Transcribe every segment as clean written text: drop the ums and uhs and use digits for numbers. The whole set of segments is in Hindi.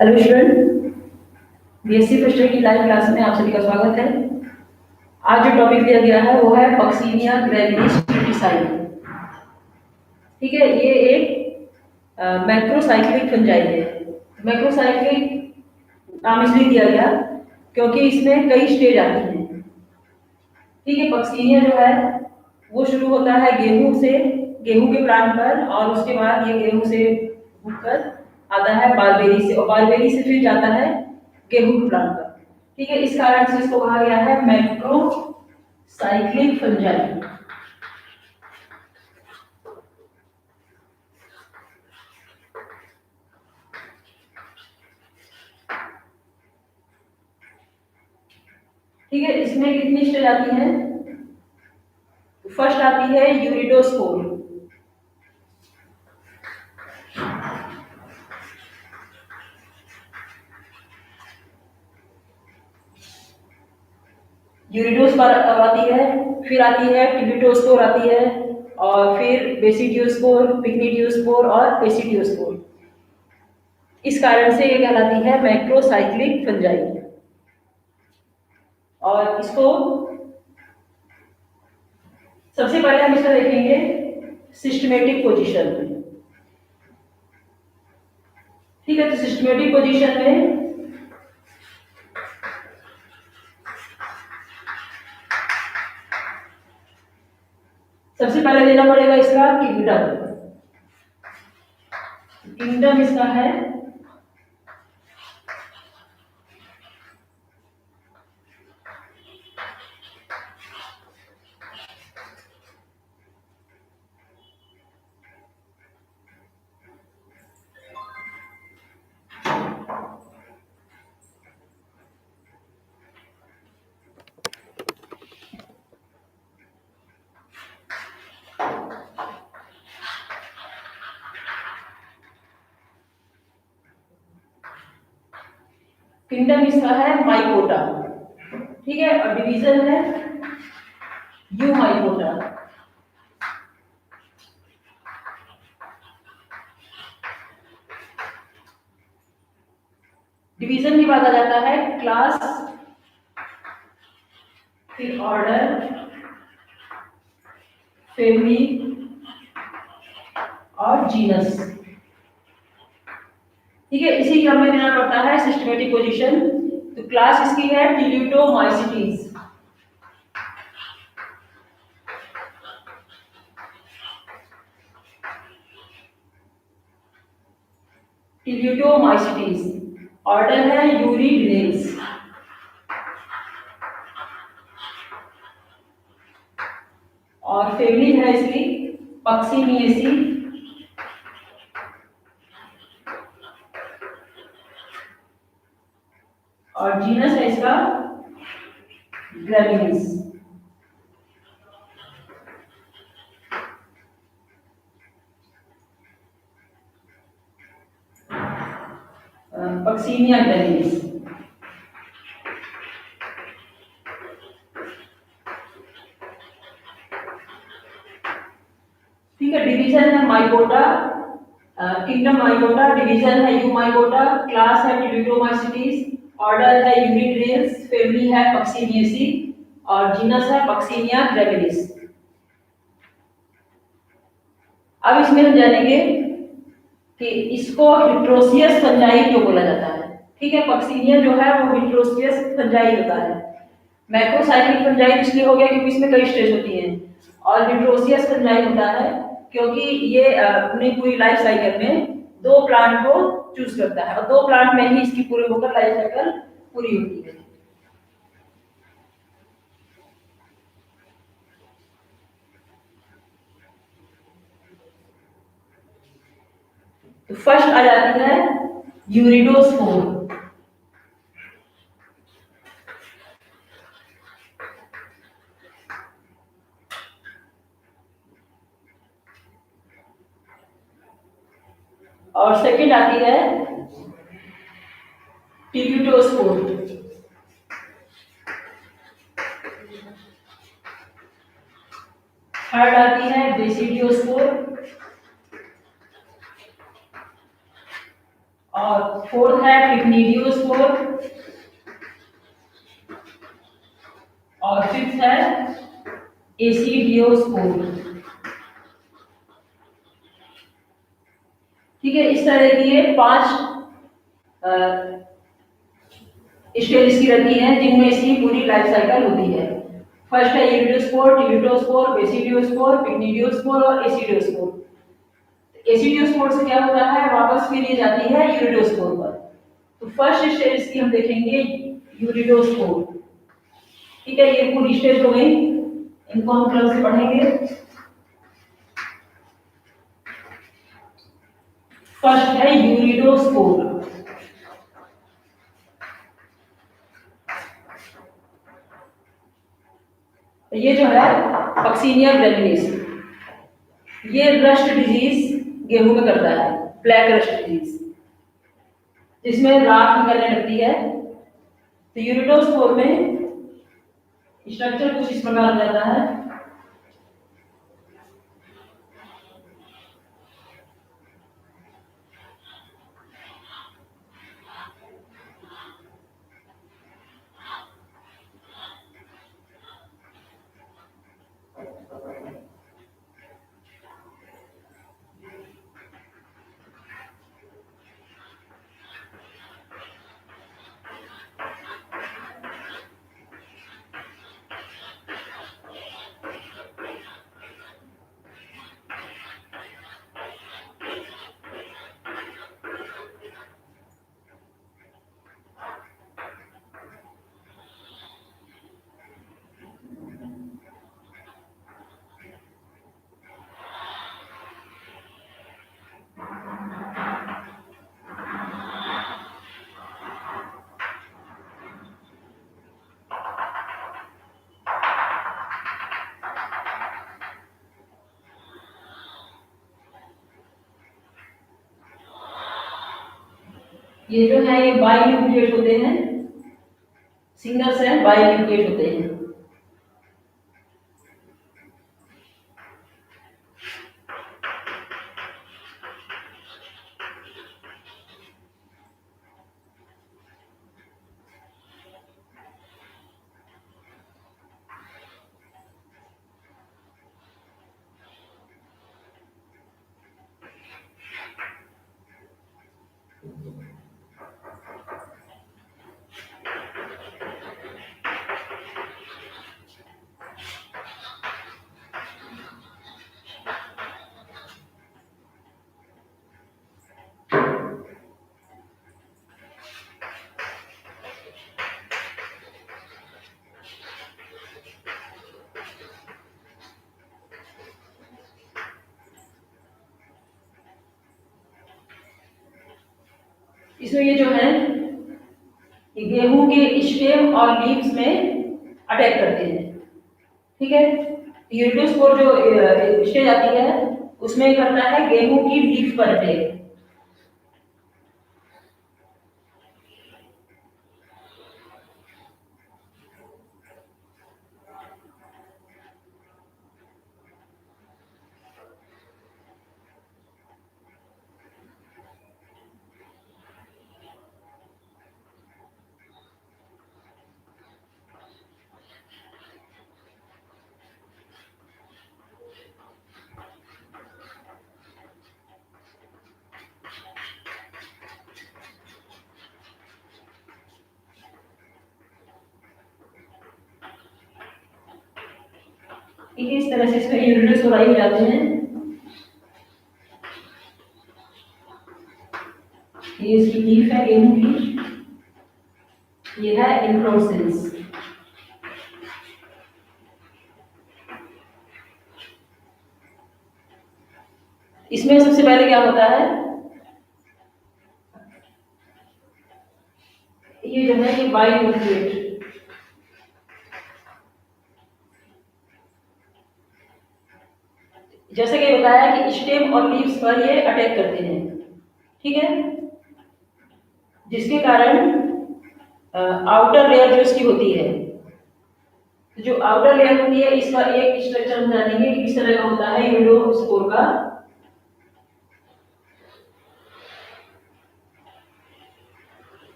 Hello student, BSc first year की लाइव क्लास में आप सभी का स्वागत है। आज जो टॉपिक दिया गया है वो है पक्सीनिया ग्रेविलिस ट्रिटिसाई। ठीक है, ये एक मैक्रोसाइक्लिक फंजाई है। मैक्रोसाइक्लिक नाम इसलिए दिया गया क्योंकि इसमें कई स्टेज आती हैं। ठीक है, पक्सीनिया जो है वो शुरू होता है गेहूं के प्लांट पर, और उसके बाद ये गेहूं से उगकर आता है बारबेरी से, और बारबेरी से फिर जाता है गेहूं के प्लांट पर। ठीक है, इस कारण से इसको कहा गया है मैक्रो साइक्लिक फंजाई। ठीक है, इसमें कितनी स्टेज आती है? फर्स्ट आती है यूरिडोस्पोर। यूरिडोस्पोर आती है, फिर आती है टिबिटोस्पोर आती है, और फिर बेसिडियोस्पोर, पिग्निडियोस्पोर और पेसिडियोस्पोर। इस कारण से ये कहलाती है मैक्रोसाइक्लिक फंजाई। और इसको सबसे पहले हम इसका देखेंगे सिस्टमेटिक पोजीशन। ठीक है, तो सिस्टमेटिक पोजीशन में सबसे पहले देना पड़ेगा इसका किंगडम। किंगडम इसका है किंगडम इसका है माइकोटा। ठीक है, और डिवीजन है यू माइकोटा। डिवीजन के बाद आ जाता है क्लास, फिर ऑर्डर, फैमिली और जीनस। ठीक है, इसी क्रम में देना पड़ता है सिस्टमेटिक पोजीशन। तो क्लास इसकी है टिल्यूटोमाइसिटीज। टिल्यूटोमाइसिटीज। ऑर्डर है यूरिडिनेस। और फैमिली है इसकी पक्सीनिएसी। और जीनस है इसका ग्रेविलिस। पक्सीनिया ग्रेविलिस। ठीक है, डिवीजन है माइकोटा, किंगडम माइकोटा, डिवीजन है यू माइकोटा, क्लास है टिल्यूटोमाइसिटीज, ऑर्डर है यूरिडिनेस, फैमिली है पक्सीनिएसी और जीनस है पक्सीनिया ग्रेविलिस। अब इसमें हम जानेंगे कि इसको हिट्रोसियस फंजाई क्यों बोला जाता है। ठीक है, पक्सीनिया जो है वो हिट्रोसियस फंजाई होता है। मैक्रोसाइक्लिक फंजाई इसलिए हो गया क्योंकि इसमें कई स्टेज होती हैं, और हिट्रोसियस फंजाई होता है क्योंकि ये अपनी पूरी लाइफ साइकिल में दो प्लांट को चूज करता है, और दो प्लांट में ही इसकी पूरी होकर लाइफ साइकिल पूरी होती है। तो फर्स्ट आ जाती है यूरिडोस्पोर। और सेकंड आती है टिल्यूटोस्पोर। थर्ड आती है बेसिडियोस्पोर। और फोर्थ है पिग्निडियोस्पोर, और फिफ्थ है एसिडियोस्पोर। ठीक है, इस तरह की ये 5 स्टेज इसकी रहती है जिनमें इसकी पूरी लाइफ साइकिल होती है। फर्स्ट है यूरिडोस्पोर, टिबिटोस्पोर, बेसिडियोस्पोर, पिग्निडियोस्पोर और एसिडियोस्पोर। एसिडियोस्पोर से क्या होता है, वापस फिर ये जाती है यूरिडोस्पोर पर। तो फर्स्ट स्टेज इसकी हम देखेंगे यूरिडोस्पोर। ठीक है, ये पूरी स्टेज हो गई, इनको हम क्रम से पढ़ेंगे। फर्स्ट है यूरिडोस्पोर। ये जो है पक्सीनिया ग्रेविस, ये रस्ट डिजीज गेहूं में करता है, ब्लैक रस्ट डिजीज, जिसमें राख निकलने लगती है। तो यूरिडोस्पोर में स्ट्रक्चर कुछ इस प्रकार रहता है। ये जो है ये बाइन्यूक्लिएट होते हैं, सिंगल सेल बाइन्यूक्लिएट होते हैं। इसमें ये जो है ये गेहूं के स्टेम और लीव्स में अटैक करते हैं। ठीक है, यूरिडोस्पोर जो स्टेज आती है उसमें करता है गेहूं की लीफ पर अटैक। इस तरह से इसमें यूरिडोस्पोराई हो जाते हैं। ये इसकी लीफ है गेहूं की, ये है इन्फ्लोरेसेंस। इसमें सबसे पहले क्या होता है, ये जो है ये बाइन्यूक्लिएट, जैसे कि बताया कि स्टेम और लीव्स पर ये अटैक करते हैं। ठीक है, जिसके कारण आउटर लेयर जो इसकी होती है, जो आउटर लेयर होती है इसका एक स्ट्रक्चर हम जानेंगे कि किस तरह का होता है यूरिडोस्पोर का।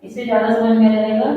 इससे ज्यादा समझ में आ जाएगा।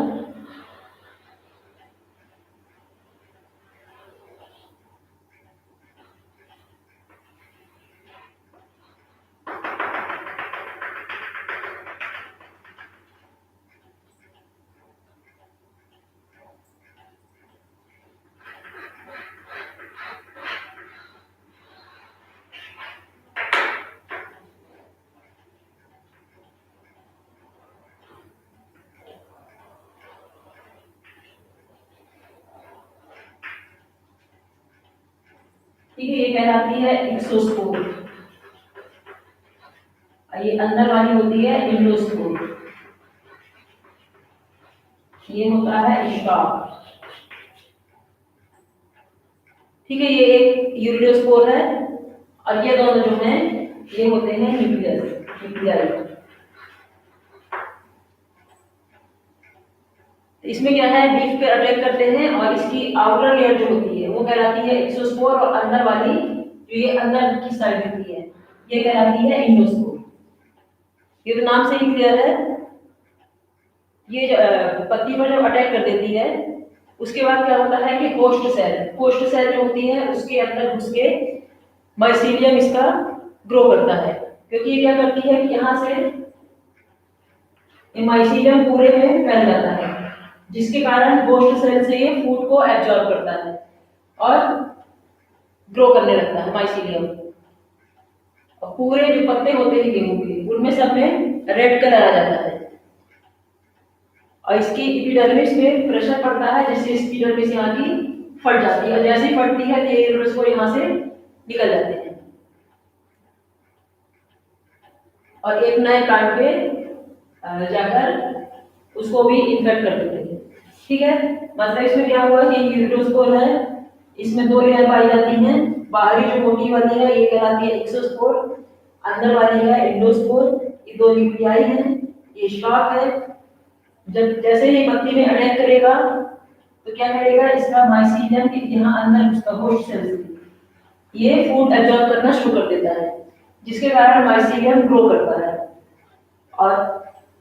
ठीक है, ये कहलाती है एक्सोस्पोर। ये अंदर वाली होती है इंडोस्पोर। ये होता है स्टॉक। ठीक है, ये एक यूरिडोस्पोर है और ये दोनों जो हैं ये होते हैं न्यूक्लियर। इसमें क्या है, लीफ पे अटैक करते हैं और इसकी आउटर लेयर जो होती है वो कहलाती है एक्सोस्पोर और अंदर वाली जो ये अंदर की साइड होती है ये कहलाती है इंडोस्पोर। ये तो नाम से ही क्लियर है। ये पत्ती पर जब अटैक कर देती है उसके बाद क्या होता है कि होस्ट सेल जो होती है उसके अंदर घुस के माइसीलियम इसका ग्रो करता है, क्योंकि ये क्या करती है कि यहाँ से माइसीलियम पूरे में फैल जाता है, जिसके कारण होस्ट सेल से ये फूड को एब्जॉर्ब करता है और ग्रो करने लगता है माइसीलियम। और पूरे जो पत्ते होते हैं गेहूं के उनमें सब में रेड कलर आ जाता है और इसकी एपिडर्मिस में प्रेशर पड़ता है जिससे इसकी एपिडर्मिस यहाँ की फट जाती है और जैसे ही फटती है तो ये न्यूक्लियस को यहाँ से निकल जाते हैं और एक नए प्लांट पे जाकर उसको भी इन्फेक्ट कर देते हैं। ठीक है, मतलब इसमें क्या हुआ कि यूरिडोस्पोर है, इसमें दो लेयर पाई जाती हैं। बाहरी जो मोटी वाली है ये कहलाती है एक्सोस्पोर, अंदर वाली है एंडोस्पोर। ये दो न्यूक्लियाई हैं, ये स्टॉक है। जब जैसे ही पत्ती में अटैक करेगा तो क्या करेगा, इसका माइसीलियम यहाँ अंदर उसका होस्ट सेल ये फूड एब्जॉर्ब करना शुरू कर देता है, जिसके कारण माइसीलियम ग्रो करता है और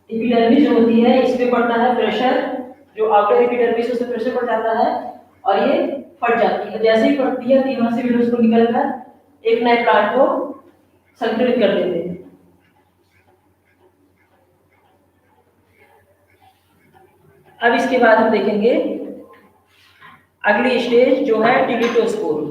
एपिडर्मिस जो होती है इस पे पड़ता है प्रेशर, जो आउटर एपिडर्मिस उस पे प्रेशर पड़ जाता है और ये फट जाती है। जैसे ही फटती है तो यहाँ से भी उसको निकलकर एक नए प्लांट को संक्रमित कर देते हैं। अब इसके बाद हम देखेंगे अगली स्टेज जो है टिलिटोस्पोर।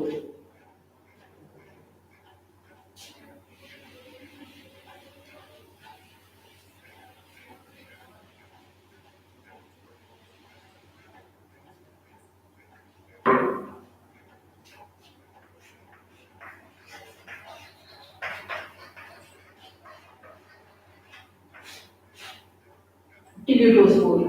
टिलिटोस्पोर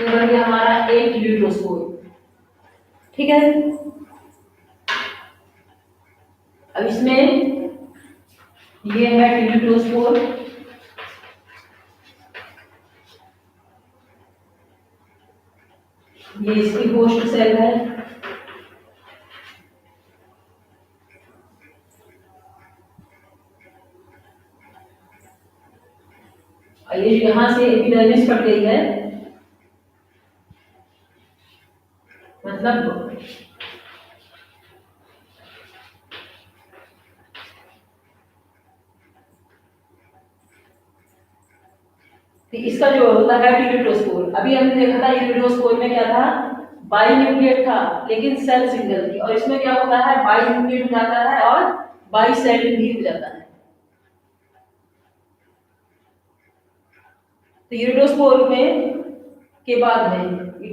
तो बन गया हमारा 8 टिल्यूटोस्पोर। ठीक है, अब इसमें ये है टिल्यूटोस्पोर, ये इसकी होस्ट सेल है। और ये यहां से एपिडर्मिस कट गई है, मतलब तो इसका जो होता है टिल्यूटोस्पोर, अभी हमने देखा था टिल्यूटोस्पोर में क्या था, बाई न्यूक्लिएट था लेकिन सेल सिंगल थी, और इसमें क्या होता है, बाई न्यूक्लिएट हो जाता है और बाई सेल भी हो जाता है। तो यूरिडोस्पोर में के बाद में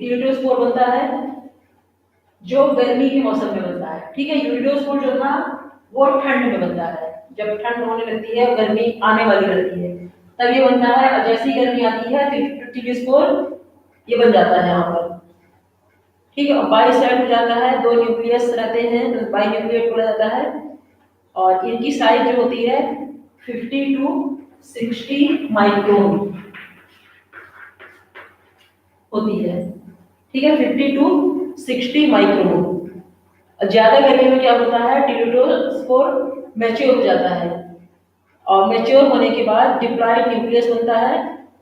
यूरिडोस्पोर बनता है जो गर्मी के मौसम में बनता है। ठीक है, यूरिडोस्पोर जो था वो ठंड में बनता है, जब ठंड होने लगती है, गर्मी आने वाली रहती है, तब ये बनता है। और जैसी गर्मी आती है तो टिल्यूस्पोर ये बन जाता है यहाँ पर। ठीक है, और बाई साइड हो जाता है, 2 न्यूक्लियस रहते हैं तो बाई न्यूक्लिएट बोला जाता है, और इनकी साइज जो होती है 50 to 60 माइक्रोन होती है। ठीक है, 50 to 60 माइक्रोन। और ज्यादा गर्मी में क्या होता है, टिल्यूटोस्पोर मैच्योर हो जाता है, और मैच्योर होने के बाद डिप्लॉयड न्यूक्लियस बनता है,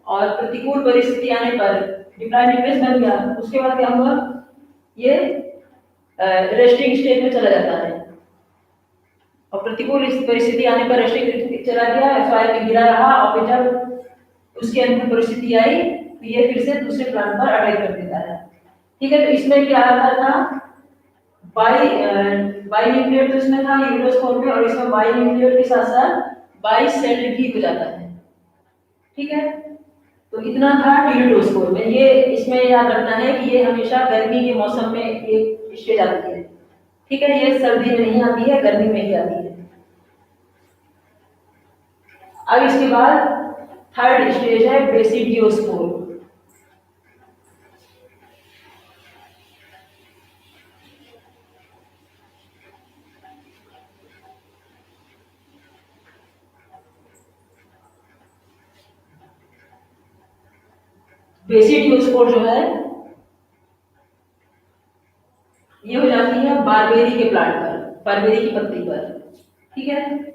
और प्रतिकूल परिस्थिति आने पर डिप्लॉयड न्यूक्लियस बन गया, उसके बाद क्या हुआ, ये रेस्टिंग स्टेज में चला जाता है, और प्रतिकूल परिस्थिति आने पर रेस्टिंग चला गया, फायर में गिरा रहा, और फिर जब उसकी अनुकूल परिस्थिति आई तो ये फिर से दूसरे प्लांट पर अटैक कर देता है। ठीक है, तो इसमें क्या आता था, बाई न्यूक्लिएट तो इसमें था यूरिडोस्पोर में, और इसमें बाई न्यूक्लिएट के साथ साथ बाई सेल्ड भी हो जाता है। ठीक है, तो इतना था टिल्यूटोस्पोर में। ये इसमें याद रखना है कि ये हमेशा गर्मी के मौसम में एक स्टेज आती है। ठीक है, ये सर्दी में नहीं आती है, गर्मी में ही आती है। अब इसके बाद थर्ड स्टेज है बेसिडियोस्पोर। बेसिडियोस्पोर जो है ये हो जाती है बारबेरी के प्लांट पर, बारबेरी की पत्ती पर। ठीक है,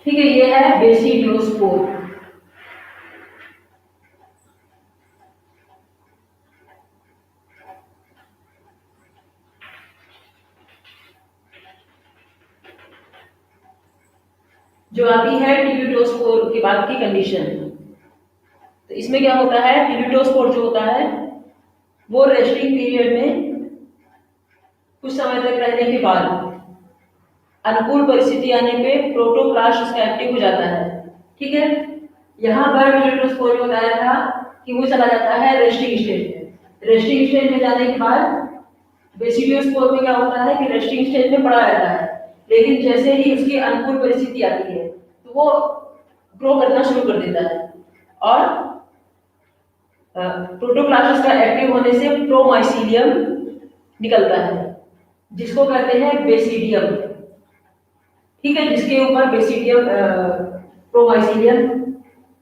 ठीक है, ये है बेसिडियोस्पोर। जो आती है टिल्यूटोस्पोर के बाद की कंडीशन, तो इसमें क्या होता है, टिल्यूटोस्पोर जो होता है वो रेस्टिंग पीरियड में कुछ समय तक रहने के बाद अनुकूल परिस्थिति आने पे प्रोटोप्लास्ट उसका एक्टिव हो जाता है। ठीक है, यहाँ पर टिल्यूटोस्पोर में बताया था कि वो चला जाता है रेस्टिंग स्टेज में। रेस्टिंग स्टेज में जाने के बाद बेसिडियोस्पोर में क्या होता है कि रेस्टिंग स्टेज में पड़ा रहता है, लेकिन जैसे ही उसकी अनुकूल परिस्थिति आती है तो वो ग्रो करना शुरू कर देता है और प्रोटोप्लास्ट का एक्टिव होने से प्रोमाइसीलियम निकलता है, जिसको कहते हैं बेसिडियम। ठीक है, जिसके ऊपर बेसिडियम प्रोमाइसीलियम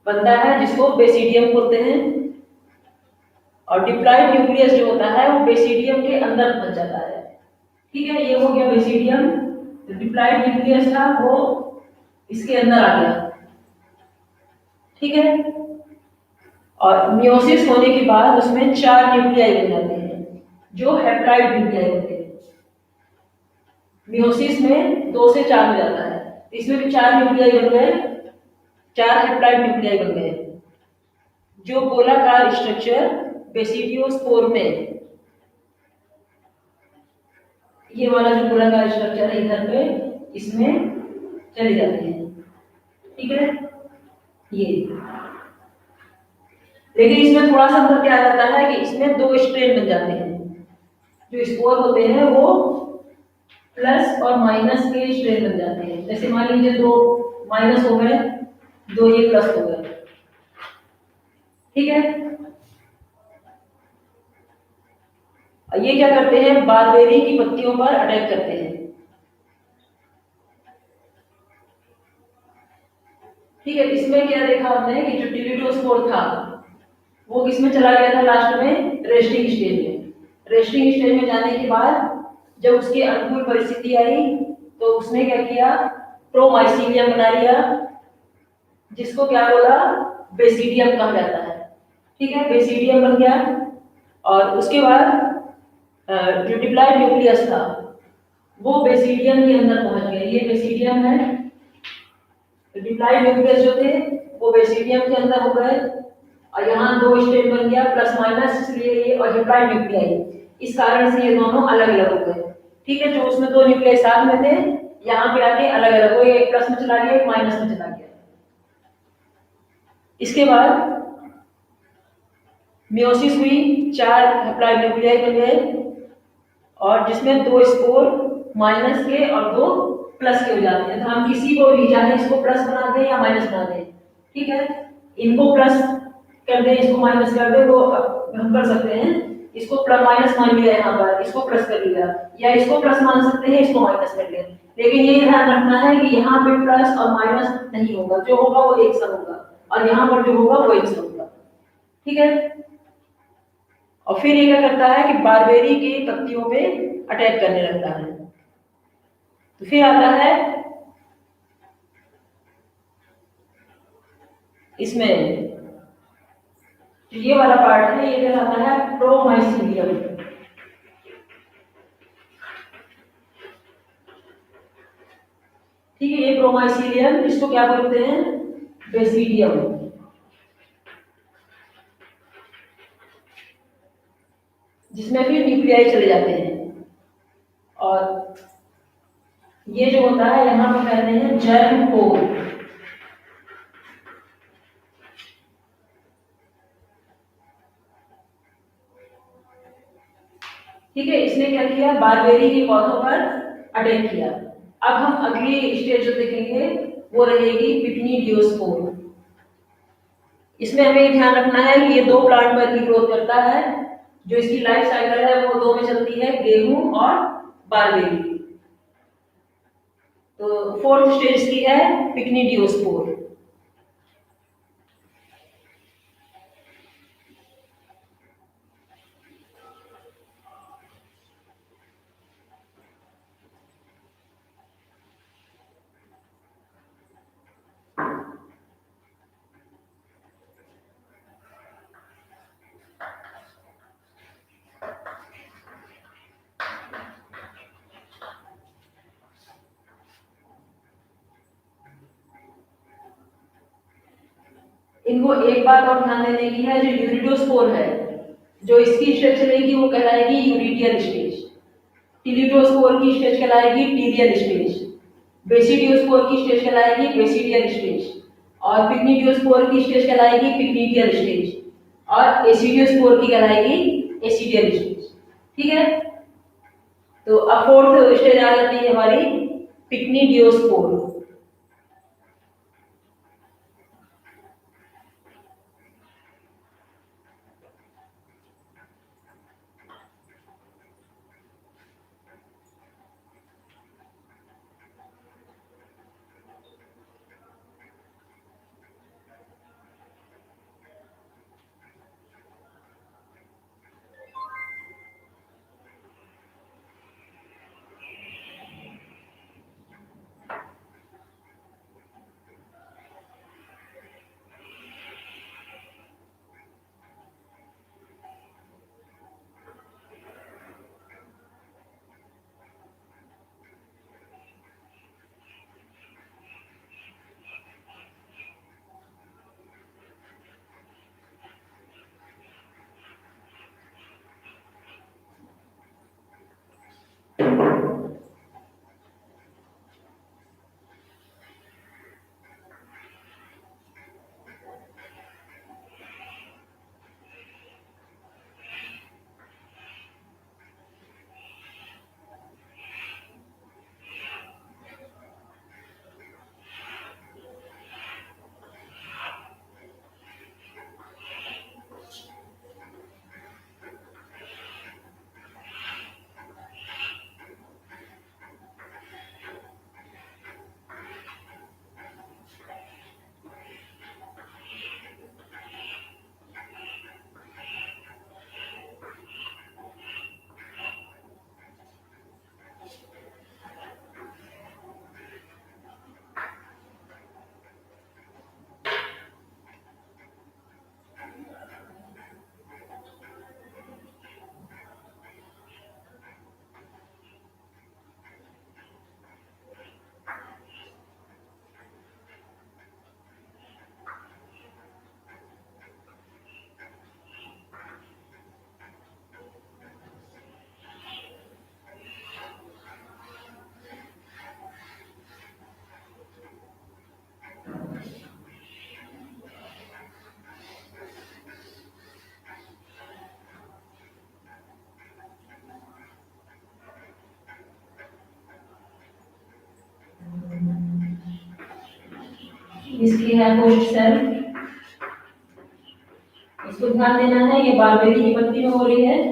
बनता है, जिसको बेसिडियम बोलते हैं। और डिप्लॉइड न्यूक्लियस जो होता है वो बेसिडियम के अंदर फंस जाता है। ठीक है, ये हो गया बेसिडियम। जो डिप्लॉइड न्यूक्लियस था वो इसके अंदर आ गया। ठीक है, और मियोसिस होने के बाद उसमें 4 न्यूक्लियाई बन जाते हैं जो हैप्लॉइड न्यूक्लियाई होते हैं। मियोसिस में 2 से 4 हो जाता है, इसमें भी 4 न्यूक्लियाई बन गए, 4 हैप्लॉइड न्यूक्लियाई बन गए, जो गोलाकार स्ट्रक्चर बेसिडियोस्पोर में, ये वाला जो गोलाकार स्ट्रक्चर है इधर पे, इसमें चले जाते हैं। ठीक है, ये लेकिन इसमें थोड़ा सा अंतर क्या आ जाता है कि इसमें 2 स्ट्रेन बन जाते हैं। जो स्पोर होते हैं वो प्लस और माइनस के स्ट्रेन बन जाते हैं। जैसे मान लीजिए 2 माइनस हो गए, 2 ये प्लस हो गए। ठीक है, ये क्या करते हैं, बारबेरी की पत्तियों पर अटैक करते हैं। ठीक है, इसमें क्या देखा हमने कि जो टिलिडोस्पोर था वो किसमें चला गया था, लास्ट में रेस्टिंग स्टेज में। रेस्टिंग स्टेज में जाने के बाद जब उसकी अनुकूल परिस्थिति आई तो उसने क्या किया, प्रोमाइसीलियम बना लिया, जिसको क्या बोला, बेसिडियम कहा जाता है। ठीक है, बेसिडियम बन गया। और उसके बाद जो डिप्लॉइड न्यूक्लियस था वो बेसिडियम के अंदर पहुंच गया। ये बेसिडियम है, डिप्लॉइड न्यूक्लियस जो थे वो बेसिडियम के अंदर हो गए और यहाँ 2 स्टेज बन गया, प्लस माइनस, इसलिए ये और डिप्लॉइड न्यूक्लियाई, इस कारण से ये दोनों अलग अलग हो गए। ठीक है, जो उसमें 2 न्यूक्लियाई साथ में थे यहाँ पे आके अलग अलग हो गए, एक प्लस में चला गया, एक माइनस में चला गया। इसके बाद मियोसिस हुई, 4 हैप्लॉइड न्यूक्लियाई बन गए और जिसमें 2 स्पोर माइनस के और 2 प्लस के हो जाते हैं। तो हम किसी को भी चाहे इसको प्लस बना दें या माइनस बना दें। ठीक है, इनको प्लस कर दें, इसको माइनस कर दें, वो हम कर सकते हैं। इसको प्लस माइनस मान लिया यहाँ पर, इसको प्लस कर लिया, या इसको प्लस मान सकते हैं, इसको माइनस कर लिया। लेकिन ये ध्यान रखना है कि यहाँ पे प्लस और माइनस नहीं होगा, जो होगा वो एक सा होगा और यहाँ पर जो होगा वो एक सा होगा। ठीक है, और फिर ये क्या करता है कि बारबेरी की पत्तियों पे अटैक करने लगता है। तो फिर आता है इसमें ये वाला पार्ट है, ये कहलाता है प्रोमाइसीलियम। ठीक है, ये प्रोमाइसीलियम, इसको क्या बोलते हैं, बेसिडियम। जिसमें फिर न्यूक्लियाई चले जाते हैं और ये जो होता है यहाँ पे कहते हैं जर्म कोर। ठीक है, इसने क्या किया, बारबेरी के पौधों पर अटैक किया। अब हम अगली स्टेज जो देखेंगे वो रहेगी पिक्निडियोस्पोर। इसमें हमें ध्यान रखना है कि ये 2 प्लांट पर ही ग्रोथ करता है। जो इसकी लाइफ साइकिल है वो 2 में चलती है, गेहूं और बारबेरी। तो 4th स्टेज की है पिक्निडियोस्पोर। इनको एक बात और ध्यान देने की है, जो यूरिडोस्पोर है, जो इसकी स्टेज चलेगी वो कहलाएगी यूरिडियल स्टेज। टिलिडोस्पोर की स्टेज कहलाएगी टीरियल स्टेज। बेसिडियोस्पोर की स्टेज कहलाएगी बेसिडियल स्टेज और पिक्निडियोस्पोर की स्टेज कहलाएगी पिक्निडियल स्टेज। और एसिडियोस्पोर की कहलाएगी एसिडियल स्टेज। ठीक है, तो अब फोर्थ स्टेज आ जाती है हमारी पिक्निडियोस्पोर। इसकी है होस्ट सेल, इसको ध्यान देना है, ये बारबेरी की पत्ती में हो रही है।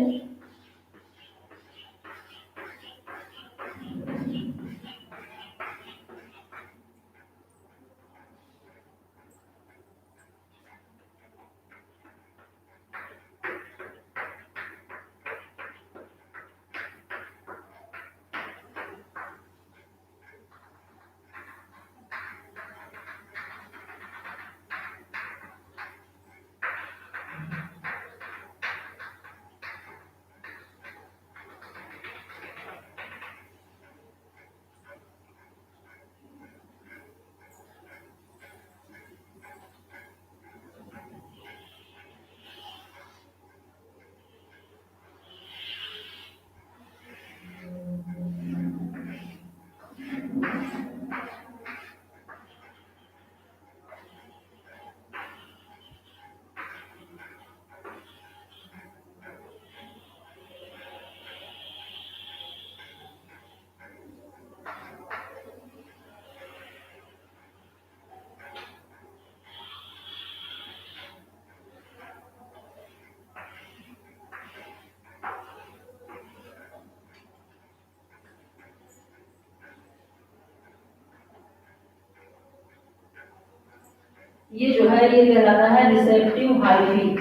ये जो है ये कहलाता है रिसेप्टिव हाइफी।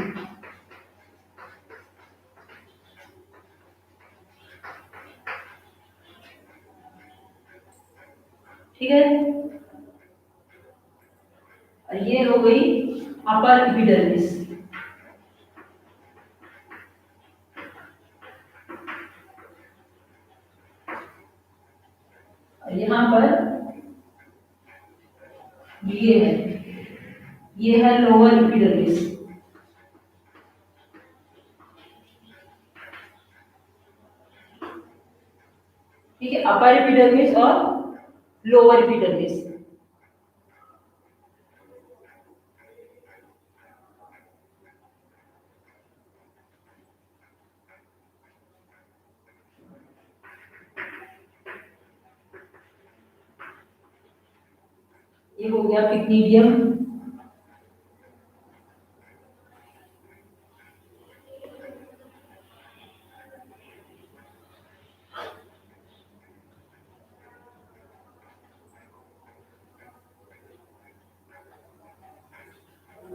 ठीक है, और ये हो गई अपर एपिडर्मिस। और यहाँ पर ये है लोअर एपिडर्मिस। ठीक है, अपर एपिडर्मिस और लोअर एपिडर्मिस। हो गया पिक्नीडियम,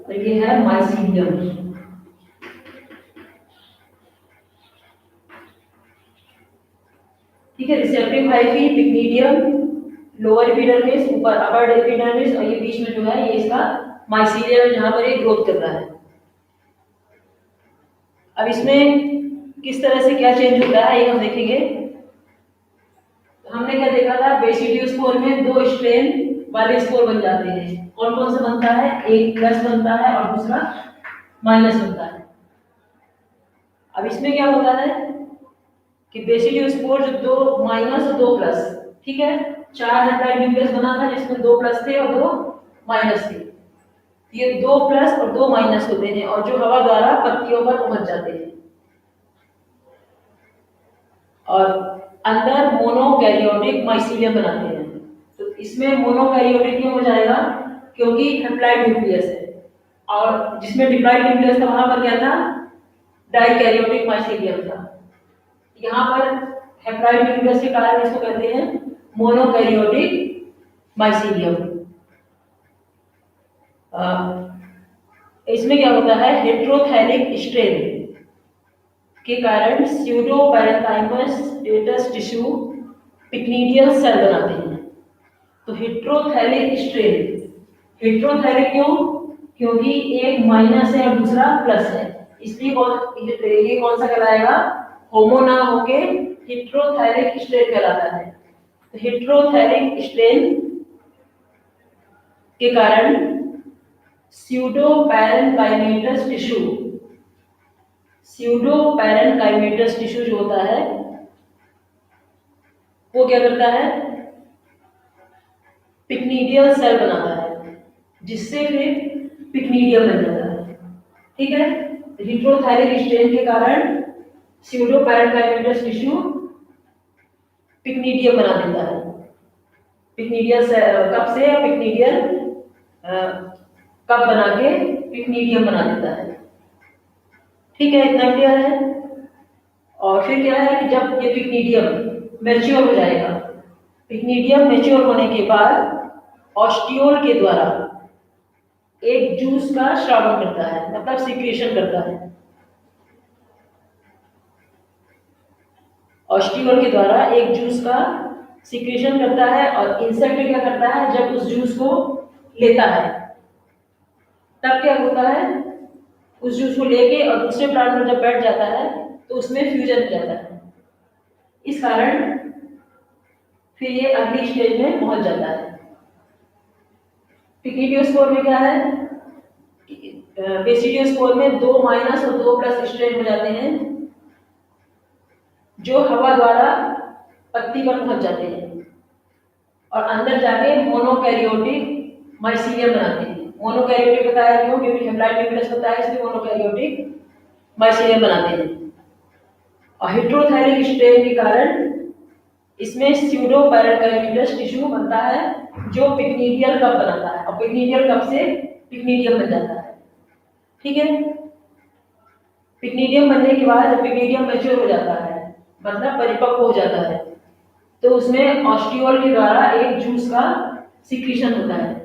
और ये है माइसीलियम। ठीक है, रिसेप्टिव हाइफी, पिक्नीडियम, लोअर एपिडर्मिस, ऊपर अपर एपिडर्मिस, और ये बीच में जो है ये इसका माइसीलियम, जहां पर ये ग्रोथ कर रहा है। अब इसमें किस तरह से क्या चेंज होता है ये हम देखेंगे। हमने क्या देखा था, बेसिडियोस्पोर में दो स्ट्रेन वाले स्पोर बन जाते हैं। कौन कौन सा बनता है, एक प्लस बनता है और दूसरा माइनस बनता है। अब इसमें क्या होता है कि बेसिडियोस्पोर जो दो माइनस और दो प्लस, ठीक है, चार हेप्टाइड न्यूक्लियस बना था जिसमें दो प्लस थे और दो माइनस थे। ये दो प्लस और दो माइनस होते हैं और जो हवा द्वारा पत्तियों पर पहुंच जाते हैं। और अंदर मोनोकैरियोटिक माइसीलियम बनाते हैं। तो इसमें मोनोकैरियोटिक क्यों हो जाएगा, क्योंकि हेप्लाइड न्यूक्लियस है, और जिसमें डिप्लाइड न्यूक्लियस था वहां पर क्या था, डाइकैरियोटिक माइसीलियम था। यहाँ पर हेप्लाइड न्यूक्लियस के कारण इसको कहते हैं मोनोकैरियोटिक माइसीलियम। इसमें क्या होता है, हेट्रोथैलिक स्ट्रेन के कारण स्यूडो पैरेंकाइमस स्टेटस टिश्यू पिक्नीडियल सेल बनाते हैं। तो हेट्रोथैलिक स्ट्रेन, हेट्रोथैलिक क्यों, क्योंकि एक माइनस है और दूसरा प्लस है, इसलिए ये कौन सा कहलाएगा, होमो ना होके हेट्रोथैलिक स्ट्रेन कहलाता है। तो हेट्रोथैलिक स्ट्रेन के कारण pseudo parenchymatous tissue, pseudo parenchymatous tissue जो होता है वो क्या करता है, पिक्नीडियल सेल बनाता है, जिससे फिर पिक्नीडियम बन जाता है। ठीक है, हेट्रोथैलिक स्ट्रेन के कारण स्यूडो पैरेंकाइमेटस टिश्यू पिक्नीडियम बना देता है। पिक्नीडियल कप से पिक्नीडियल कप बना के पिक्नीडियम बना देता है। ठीक है, इतना क्लियर है। और फिर क्या है कि जब ये पिक्नीडियम मैच्योर हो जाएगा, पिक्नीडियम मैच्योर होने के बाद ऑस्टियोल के द्वारा एक जूस का श्रावण करता है, मतलब सिक्रेशन करता है। ऑस्टियोल के द्वारा एक जूस का सिक्रेशन करता है, और इंसेक्ट क्या करता है, जब उस जूस को लेता है तब क्या होता है, उस जूस को लेके और दूसरे प्लांट में जब बैठ जाता है तो उसमें फ्यूजन हो जाता है। इस कारण फिर ये अगली स्टेज में पहुंच जाता है। पिक्नीडियोस्पोर में क्या है, बेसिडियोस्पोर में दो माइनस और दो प्लस स्ट्रेन हो जाते हैं जो हवा द्वारा पत्ती पर पहुंच जाते हैं और अंदर जाके मोनोकैरियोटिक माइसीलियम बनाते हैं। मोनोकैरियोटिक बताया क्यों, क्योंकि हेप्लाइड न्यूक्लियस होता है, इसलिए मोनोकैरियोटिक माइसीलियम बनाते हैं। और हेट्रोथैलिक स्ट्रेन के कारण इसमें स्यूडो पैरेंकाइमेटस टिश्यू बनता है जो पिक्नीडियल कप बनाता है, और पिक्नीडियल कप से पिक्नीडियम बन जाता है। ठीक है, पिक्नीडियम बनने के बाद जब पिक्नीडियम मैच्योर हो जाता है, मतलब परिपक्व हो जाता है, तो उसमें ऑस्टियोल के द्वारा एक जूस का सिक्रीशन होता है।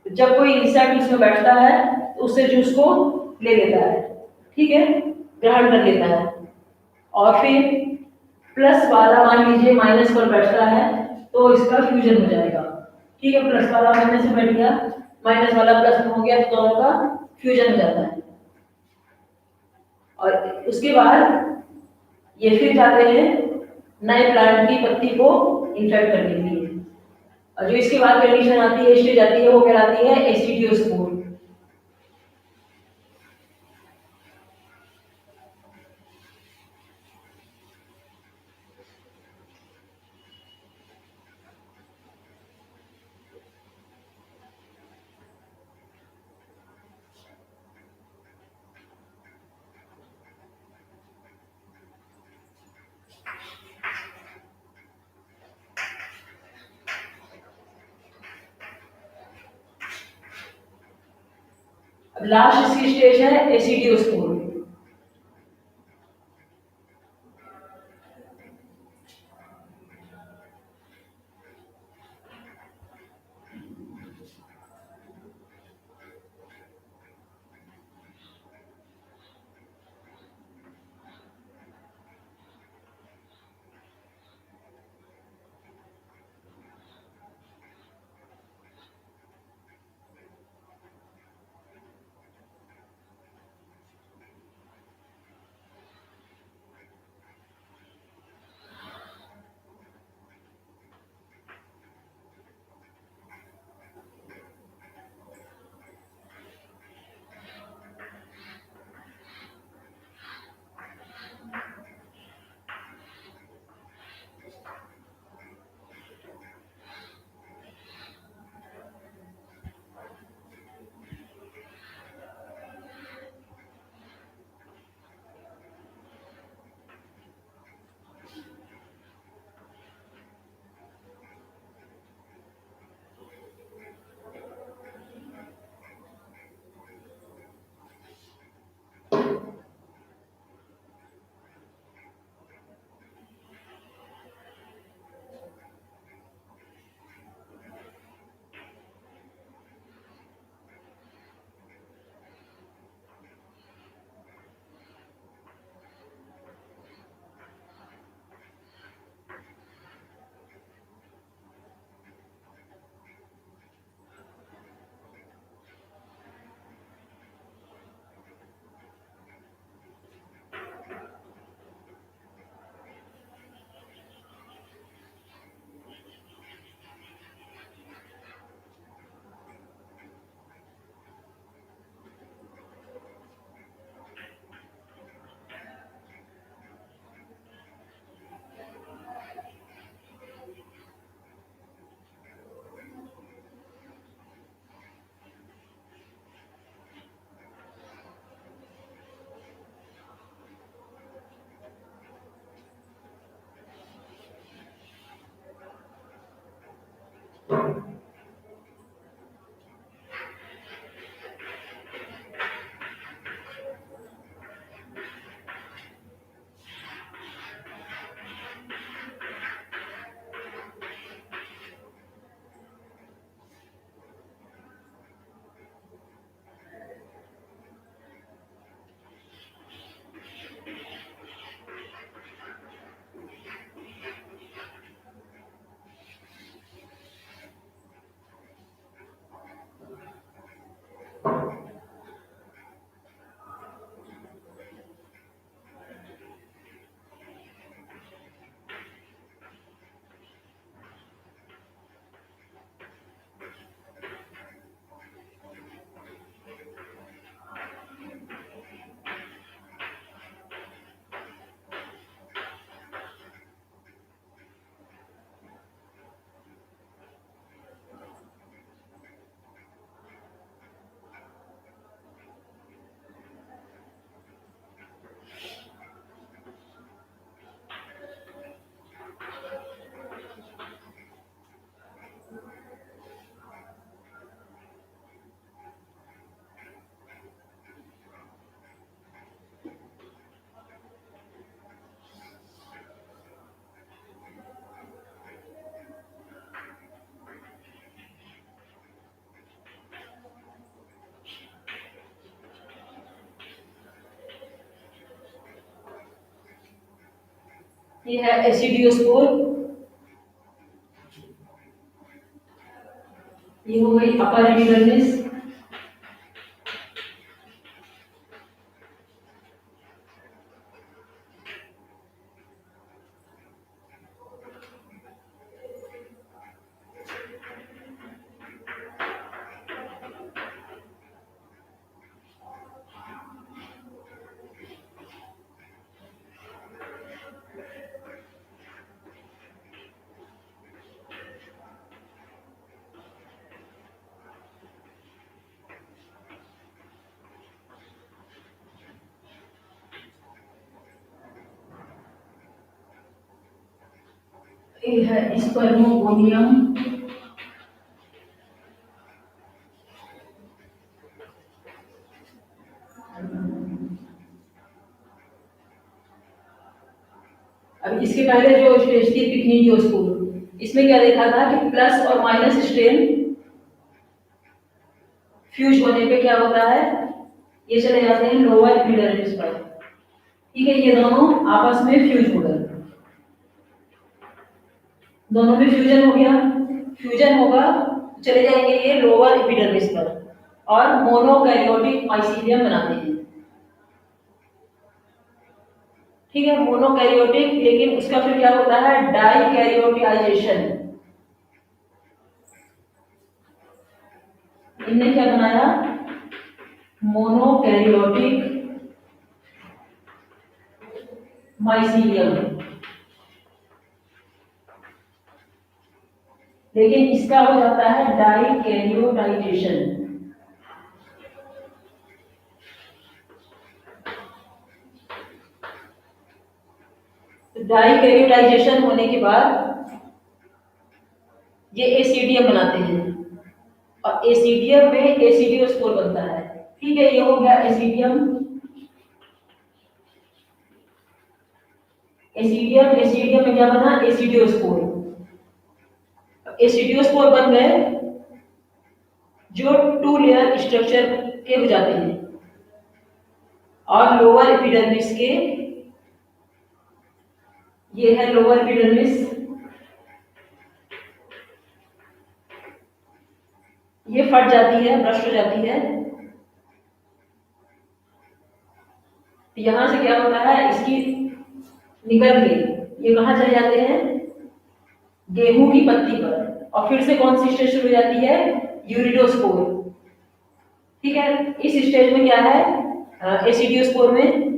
जब कोई इंसेक्ट उसमें बैठता है तो उससे जूस को ले लेता है, ठीक है, ग्रहण कर लेता है, और फिर प्लस वाला मान लीजिए माइनस पर बैठता है तो इसका फ्यूजन हो जाएगा। ठीक है, प्लस वाला माइनस में बैठ गया, माइनस वाला प्लस में हो गया, तो दोनों का फ्यूजन हो जाता है। और उसके बाद ये फिर जाते हैं नए प्लांट की पत्ती को इन्फेक्ट करने के लिए, और जो इसके बाद कंडीशन आती है, स्टेज आती है, वो कहलाती है एसिडियोस्पोर। अब लास्ट इसकी स्टेज है एसिडियोस्पोर। ये है एसिडियोस्पोर। ये हो गई अपर एपिडर्मिस। ये है स्पर्मोगोनियम। अब इसके पहले जो स्टेज थी पिकनिडियोस्पोर, इसमें क्या देखा था कि प्लस और माइनस स्ट्रेन फ्यूज होने पे क्या होता है, ये चले जाते हैं लोअर एपिडर्मिस पर। ठीक है, ये दोनों आपस में फ्यूज हो गए, दोनों में फ्यूजन हो गया। फ्यूजन होगा चले जाएंगे ये लोअर एपिडर्मिस पर और मोनोकैरियोटिक माइसीलियम बनाते हैं। ठीक है, मोनोकैरियोटिक, लेकिन उसका फिर क्या होता है, डाइकैरियोटाइजेशन। इनने क्या बनाया, मोनोकैरियोटिक माइसीलियम, लेकिन इसका हो जाता है डाइकैरियोटाइजेशन। डाइकैरियोटाइजेशन होने के बाद ये एसिडियम बनाते हैं और एसिडियम में एसिडियोस्पोर बनता है। ठीक है, ये हो गया एसिडियम। एसिडियम, एसिडियम में क्या बना, एसिडियोस्पोर। एसिडियोस्पोर बन गए जो 2 लेयर स्ट्रक्चर के हो जाते हैं और लोअर एपिडर्मिस के, ये है लोअर एपिडर्मिस, ये फट जाती है, ब्रश हो जाती है। यहां से क्या होता है, इसकी निकल के ये कहां चले जाते हैं, गेहूं की पत्ती पर, और फिर से कौन सी स्टेज शुरू हो जाती है, यूरिडोस्पोर। ठीक है, इस स्टेज में क्या है, एसिडियोस्पोर में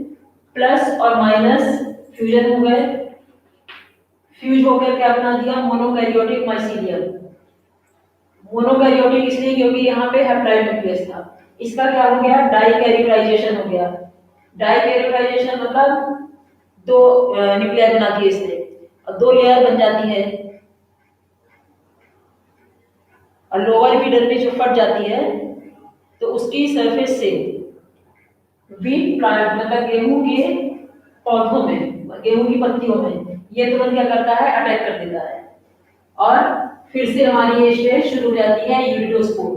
प्लस और माइनस फ्यूजन हो गए, फ्यूज होकर क्या बना दिया, मोनोकैरियोटिक माइसीलियम। मोनोकैरियोटिक इसलिए क्योंकि यहाँ पे हैप्लॉइड न्यूक्लियस था। इसका क्या हो गया, डाइकैरियोटाइजेशन हो गया। डाइकैरियोटाइजेशन मतलब 2 न्यूक्लियाई बना दिए इसने और 2 लेयर बन जाती है और लोअर एपिडर्मिस जो फट जाती है तो उसकी सरफेस से वीट प्लांट मतलब गेहूं के पौधों में, गेहूं की पत्तियों में ये तुरंत क्या करता है, अटैक कर देता है और फिर से हमारी ये स्टेज शुरू हो जाती है यूरिडोस्पोर।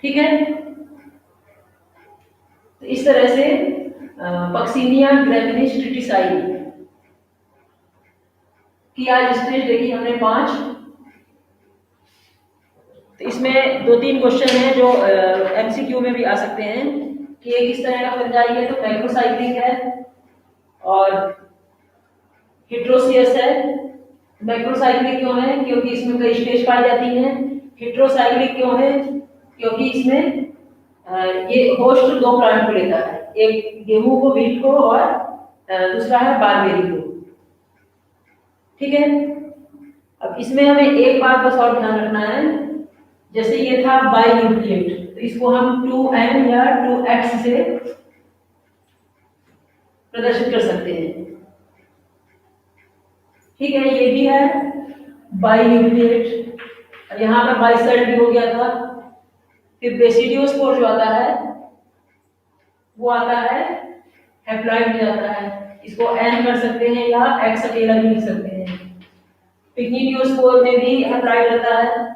ठीक है, तो इस तरह से पक्सिनिया ग्रेमिनिस ट्रिटिसाई की आज स्टेज देखी हमने 5। तो इसमें 2-3 क्वेश्चन हैं जो एमसीक्यू में भी आ सकते हैं कि ये किस तरह का फंजाई है, तो मैक्रोसाइक्लिक है और हेट्रोसियस है। मैक्रोसाइक्लिक क्यों है, क्योंकि इसमें कई स्टेज पाई जाती हैं। हेट्रोसाइक्लिक क्यों है, क्योंकि इसमें ये होस्ट 2 प्लांट को लेता है, एक गेहूं को, व्हीट को, और दूसरा है बारबेरी को। ठीक है, अब इसमें हमें एक बात बस और ध्यान रखना है, जैसे ये था बाइन्यूक्लिएट, तो इसको हम 2n या 2x से प्रदर्शित कर सकते हैं। ठीक है, ये भी है बाइन्यूक्लिएट, यहाँ पर बाइसाइड भी हो गया था। फिर बेसिडियोस्पोर जो आता है वो आता है हैप्लॉइड में जाता है, इसको n कर सकते हैं या x अकेला भी लिख सकते हैं। पिग्निडियोस्पोर में भी हैप्लॉइड रहता है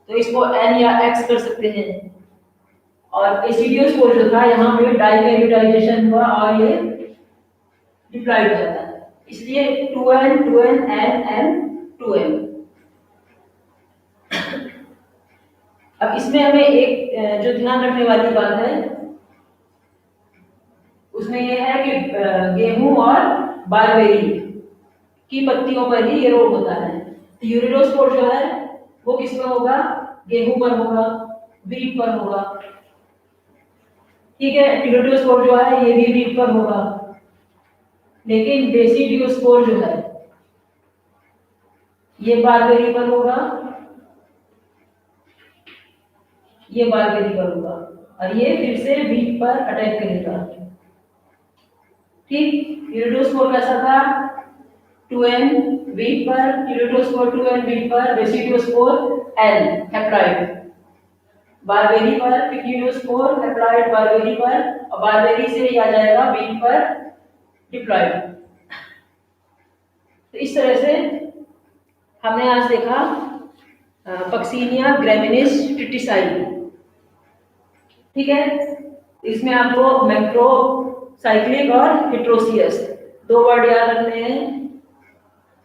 तो इसको n या x कर सकते हैं। और एसिडियोस्पोर जो था यहाँ पे डाइकैरियोटाइजेशन हुआ और ये डिप्लॉइड हो जाता है, इसलिए 2n 2n n n 2n। अब इसमें हमें एक जो ध्यान रखने वाली बात है उसमें यह है कि गेहूं और बारबेरी की पत्तियों पर ही ये रोग होता है। तो यूरिडोस्पोर जो है वो किस में होगा, गेहूं पर होगा, व्हीट पर होगा। ठीक है, यूरिडोस्पोर जो है ये भी व्हीट पर होगा, लेकिन बेसिडियोस्पोर जो है ये बारबेरी पर होगा, ये बारबेरी पर होगा और ये फिर से व्हीट पर अटैक करेगा। ठीक, यूरिडोस्पोर कैसा था, 2n व्हीट पर, यूरिडोस्पोर 2n व्हीट पर, बेसिडियोस्पोर n हैप्लॉइड। बारबेरी पर, पिक्यूलोस्पोर हैप्लॉइड बारबेरी पर, और बारबेरी से ये आ जाएगा बीन पर डिप्लॉइड। तो इस तरह से हमने आज देखा पक्सीनिया ग्रेमिनिस ट्रिटिसाई। ठीक है, इसमें आपको मैक्रोसाइक्लिक और हेट्रोसियस दो वर्ड याद रखने हैं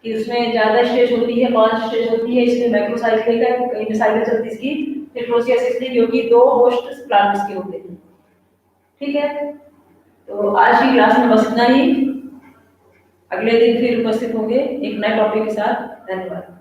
कि उसमें ज्यादा स्टेज होती है, 5 स्टेज होती है। इसमें मैक्रोसाइक्लिक है, कहीं में साइकिल चलती है इसकी। हेट्रोसियस इसलिए क्योंकि 2 होस्ट प्लांट्स के होते हैं। ठीक है, तो आज की क्लास में बस इतना ही। अगले दिन फिर उपस्थित होंगे एक नए टॉपिक के साथ। धन्यवाद।